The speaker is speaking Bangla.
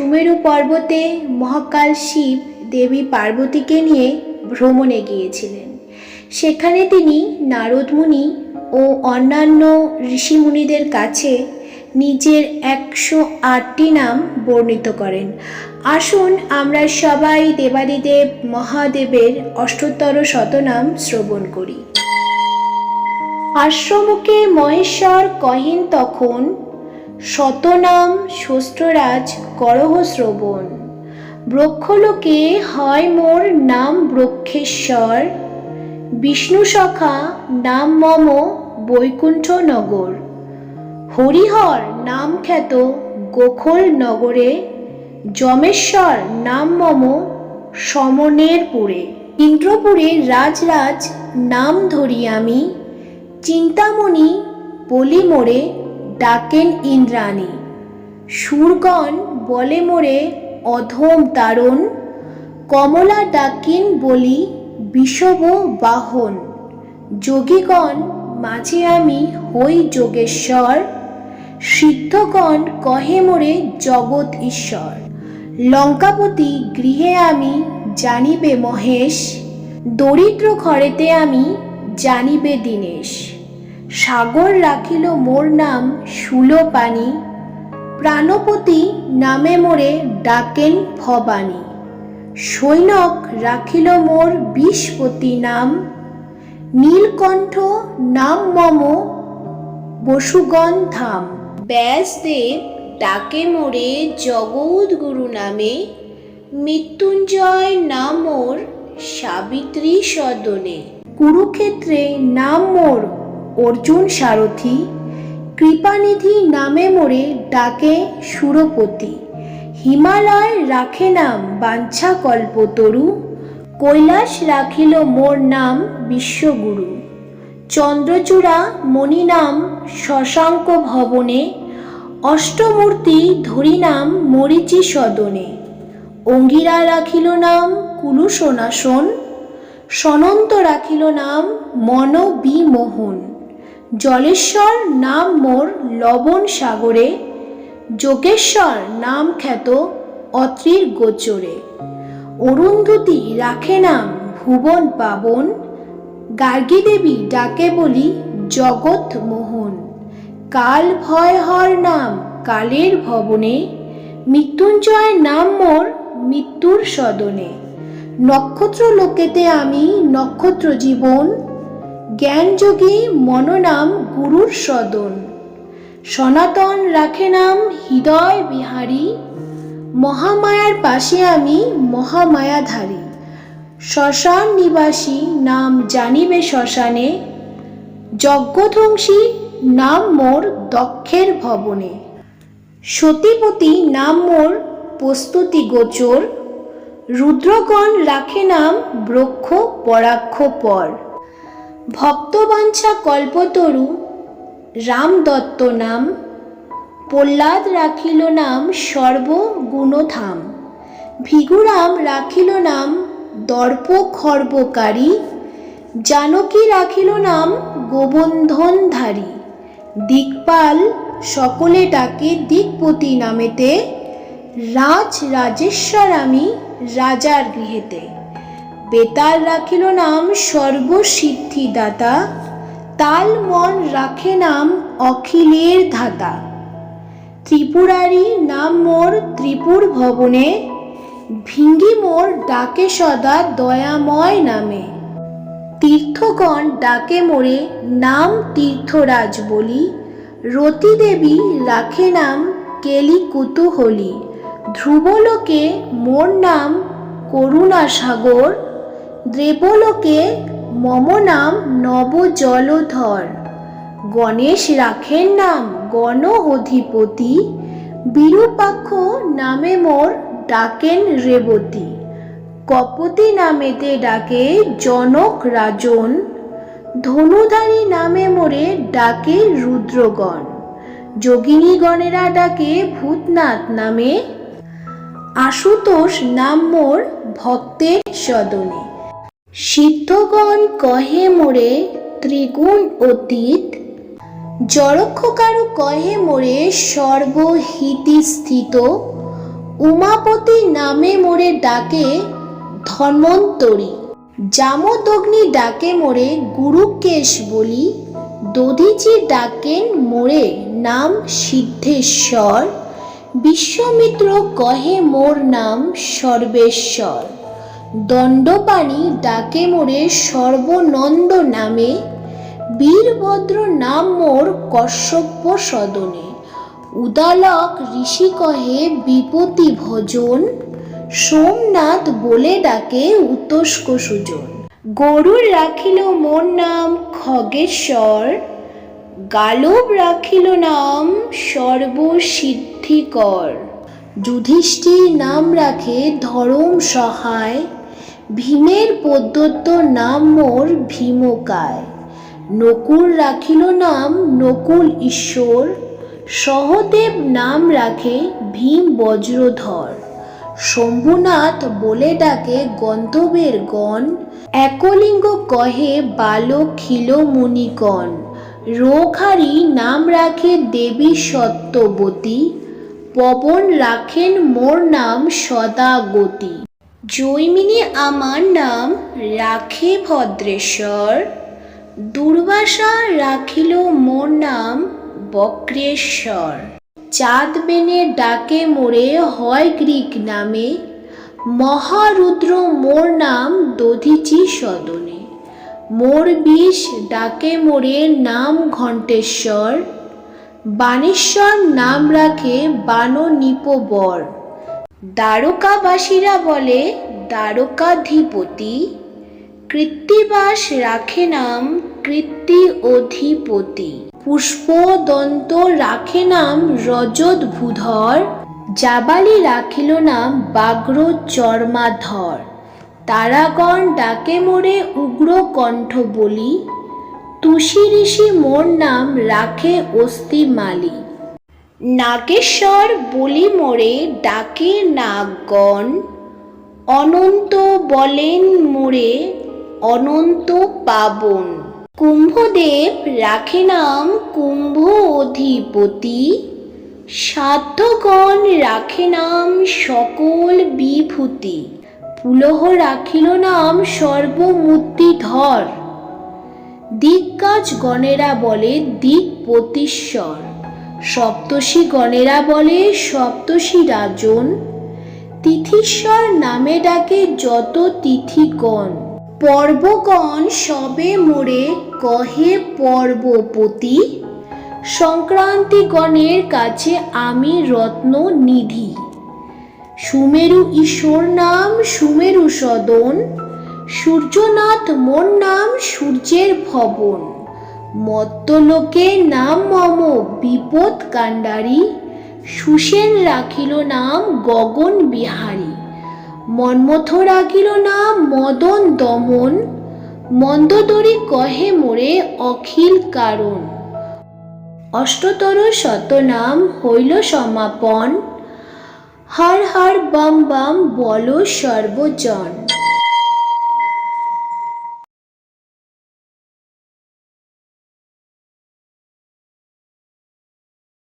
সুমেরু পর্বতে মহাকাল শিব দেবী পার্বতীকে নিয়ে ভ্রমণে গিয়েছিলেন। সেখানে তিনি নারদ মুনি ও অন্যান্য ঋষিমুনিদের কাছে নিজের 108টি নাম বর্ণিত করেন। আসুন আমরা সবাই দেবাদিদেব মহাদেবের অষ্টোত্তর শতনাম শ্রবণ করি। আশ্রমকে মহেশ্বর কহেন তখন, শতনাম শস্ত্ররাজ করহ শ্রবণ। ব্রক্ষলোকে হয় মোর নাম ব্রক্ষেশ্বর, বিষ্ণু সখা নাম মম বৈকুণ্ঠ নগর। হরিহর নাম খ্যাত গোখল নগরে, যমেশ্বর নাম মম সমনের পুরে। ইন্দ্রপুরে রাজরাজ নাম ধরি আমি, চিন্তামণি বলি মোরে ডাকেন ইন্দ্রাণী। সুরগণ বলে মোরে অধম তারণ, কমলা ডাকিন বলি বিষব বাহন। যোগীগণ মাঝে আমি হই যোগেশ্বর, সিদ্ধগণ কহে মোরে জগৎ ঈশ্বর। লঙ্কাপতি গৃহে আমি জানিবে মহেশ, দরিদ্র ঘরেতে আমি জানিবে দীনেশ। সাগর রাখিল মোর নাম শূলপাণি, প্রাণপতি নামে মোরে ডাকেন ভবানী। সৈনক রাখিল মোর বিষপতি নাম, নীলকণ্ঠ নাম মম বসুগণ ধাম। ব্যাসদেব ডাকে মোরে জগৎগুরু নামে, মৃত্যুঞ্জয় নাম মোর সাবিত্রী সদনে। কুরুক্ষেত্রে নাম মোর অর্জুন সারথি, কৃপানিধি নামে মোরে ডাকে সুরপতি। হিমালয় রাখে নাম বাঞ্ছা কল্পতরু, কৈলাস রাখিল মোর নাম বিশ্বগুরু। চন্দ্রচূড়া মণি নাম শশাঙ্ক ভবনে, অষ্টমূর্তি ধরি নাম মরীচি সদনে। অঙ্গিরা রাখিল নাম কুলুসোনাসন, সনন্ত রাখিল নাম মন বিমোহন। জলেশ্বর নাম মোর লবণ সাগরে, যোগেশ্বর নাম খ্যাত অত্রির গোচরে। অরুন্ধতী রাখে নাম ভুবন পাবন, গার্গী দেবী ডাকে বলি জগৎ মোহন। কাল ভয়হর নাম কালের ভবনে, মৃত্যুঞ্জয় নাম মোর মৃত্যুর সদনে। নক্ষত্র লোকেতে আমি নক্ষত্র জীবন, জ্ঞানযোগী মন নাম গুরুর সদন। সনাতন রাখে নাম হৃদয় বিহারী, মহামায়ার পাশে আমি মহামায়াধারী। শ্মশান নিবাসী নাম জানিবে শ্মশানে, যজ্ঞধ্বংসী নাম মোর দক্ষের ভবনে। সতীপতি নাম মোর প্রস্তুতি গোচর, রুদ্রগণ রাখে নাম ব্রক্ষ পরাক্ষ পর। ভক্তবাঞ্ছা কল্পতরু রামদত্ত নাম, প্রহ্লাদ রাখিল নাম সর্বগুণধাম। ভিগুরাম রাখিল নাম দর্প খর্বকারী, জানকী রাখিল নাম গোবন্ধনধারী। দিকপাল সকলে ডাকে দিকপতি নামেতে, রাজ রাজেশ্বর আমি রাজার গৃহেতে। বেতাল রাখিল নাম সর্বসিদ্ধিদাতা, তাল মন রাখে নাম অখিলের ধাতা। ত্রিপুরারি নাম মোর ত্রিপুর ভবনে, ভিঙ্গি মোর ডাকে সদা দয়াময় নামে। তীর্থগণ ডাকে মোরে নাম তীর্থরাজ বলি, রতি দেবী রাখে নাম কেলি কুতুহলী। ধ্রুবলোকে মোর নাম করুণা সাগর, দেবলোকে মম নাম নব জলধর। গণেশ রাখেন নাম গণ অধিপতি, বিরূপাক্ষ নামে মোর ডাকেন রেবতী। কপতি নামেতে ডাকে জনক রাজন, ধনুধারী নামে মোরে ডাকে রুদ্রগণ। যোগিনীগণেরা ডাকে ভূতনাথ নামে, আশুতোষ নাম মোর ভক্তের সদনে। সিদ্ধগণ কহে মোরে ত্রিগুণ অতীত, যরক্ষকারু কহে মোরে সর্বহিতি স্থিত। উমাপতি নামে মোরে ডাকে ধন্বন্তরী। জামদগ্নি ডাকে মোরে গুরুকেশ বলি। দধিচি ডাকেন মোরে নাম সিদ্ধেশ্বর। বিশ্বমিত্র কহে মোর নাম সর্বেশ্বর। দণ্ডপাণি ডাকে মোরে সর্বনন্দ নামে। বীরভদ্র নাম মোর কশ্যপ সদনে। উদালক ঋষি কহে বিপতি ভজন। সোমনাথ বলে ডাকে উতস্ক সুজন। গরুর রাখিল মোর নাম খগেশ্বর। গালব রাখিল নাম সর্বসিদ্ধিকর। যুধিষ্ঠির নাম রাখে ধরম সহায়। ভীমের পদ্যত্ব নাম মোর ভীমকায়। নকুল রাখিল নাম নকুল ঈশ্বর। সহদেব নাম রাখে ভীম বজ্রধর। শম্ভুনাথ বলে ডাকে গন্ধর্বের গণ। একলিঙ্গ কহে বালক খিল মুনিগণ। রোগহারি নাম রাখে দেবী সত্যবতী। পবন রাখেন মোর নাম সদাগতি। জৈমিনী আমার নাম রাখে ভদ্রেশ্বর। দুর্বাসা রাখিল মোর নাম বক্রেশ্বর। চাঁদ বেনে ডাকে মোরে হয় গ্রীক নামে। মহারুদ্র মোর নাম দধিচি সদনে। মোর বিষ ডাকে মোরে নাম ঘণ্টেশ্বর। বাণেশ্বর নাম রাখে বাননিপবর। দ্বারকাবাসীরা বলে দ্বারকাধিপতি। কৃত্তিবাস রাখে নাম কৃত্তি অধিপতি। পুষ্পদন্ত রাখে নাম রজতভূধর। জাবালি রাখিল নাম ব্যাঘ্র চর্মাধর। তারাগণ ডাকে মোরে উগ্রকণ্ঠ বলি। তুষি ঋষি মোর নাম রাখে অস্থিমালি। নাগেশ্বর বলি মোরে ডাকে নাগগণ। অনন্ত বলেন মোরে অনন্ত পাবন। কুম্ভদেব রাখে নাম কুম্ভ অধিপতি। সাধ্যগণ রাখে নাম সকল বিভূতি। পুলহ রাখিল নাম সর্বমূর্তিধর। দিগ্গজ গণেরা বলে দিগ্পতীশ্বর। সপ্তর্ষি গণেরা বলে সপ্তর্ষি রাজন। তিথীশ্বর নামে ডাকে যত তিথিগণ। পর্বগণ সবে মোরে কহে পর্বপতি। সংক্রান্তি গণের কাছে আমি রত্ন নিধি। সুমেরু ঈশ্বর নাম সুমেরু সদন। সূর্যনাথ মোর নাম সূর্যের ভবন। মত্তলোকে নাম মম বিপদ কাণ্ডারী। সুসেন রাখিল নাম গগন বিহারী। মন্মথ রাখিল নাম মদন দমন। মন্দোদরী কহে মোরে অখিল কারণ। অষ্টতর শতনাম হইল সমাপন। হর হর বম বম বলো সর্বজন।